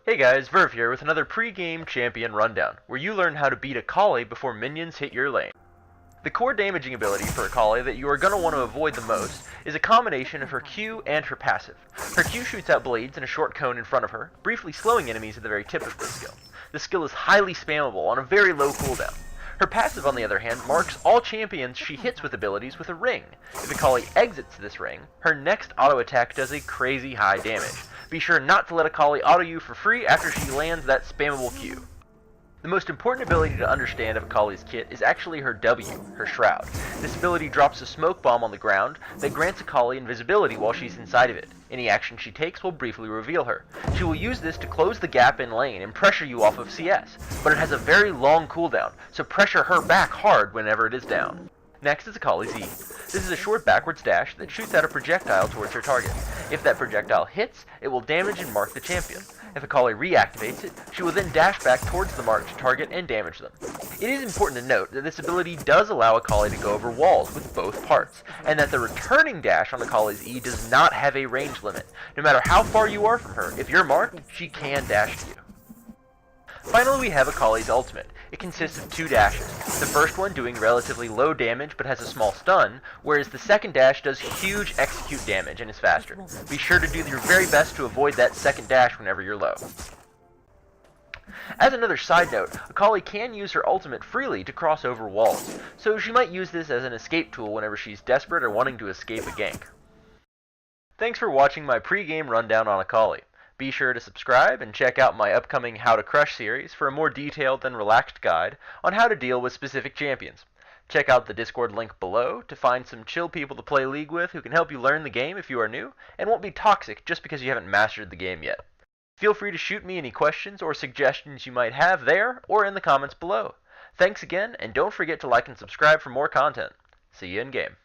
Hey guys, Verve here with another pre-game champion rundown, where you learn how to beat Akali before minions hit your lane. The core damaging ability for Akali that you are going to want to avoid the most is a combination of her Q and her passive. Her Q shoots out blades in a short cone in front of her, briefly slowing enemies at the very tip of the skill. The skill is highly spammable on a very low cooldown. Her passive, on the other hand, marks all champions she hits with abilities with a ring. If Akali exits this ring, her next auto attack does a crazy high damage. Be sure not to let Akali auto you for free after she lands that spammable Q. The most important ability to understand of Akali's kit is actually her W, her Shroud. This ability drops a smoke bomb on the ground that grants Akali invisibility while she's inside of it. Any action she takes will briefly reveal her. She will use this to close the gap in lane and pressure you off of CS, but it has a very long cooldown, so pressure her back hard whenever it is down. Next is Akali's E. This is a short backwards dash that shoots out a projectile towards her target. If that projectile hits, it will damage and mark the champion. If Akali reactivates it, she will then dash back towards the marked target and damage them. It is important to note that this ability does allow Akali to go over walls with both parts, and that the returning dash on Akali's E does not have a range limit. No matter how far you are from her, if you're marked, she can dash to you. Finally, we have Akali's ultimate. It consists of two dashes, the first one doing relatively low damage but has a small stun, whereas the second dash does huge execute damage and is faster. Be sure to do your very best to avoid that second dash whenever you're low. As another side note, Akali can use her ultimate freely to cross over walls, so she might use this as an escape tool whenever she's desperate or wanting to escape a gank. Thanks for watching my pre-game rundown on Akali. Be sure to subscribe and check out my upcoming How to Crush series for a more detailed and relaxed guide on how to deal with specific champions. Check out the Discord link below to find some chill people to play League with who can help you learn the game if you are new and won't be toxic just because you haven't mastered the game yet. Feel free to shoot me any questions or suggestions you might have there or in the comments below. Thanks again, and don't forget to like and subscribe for more content. See you in game.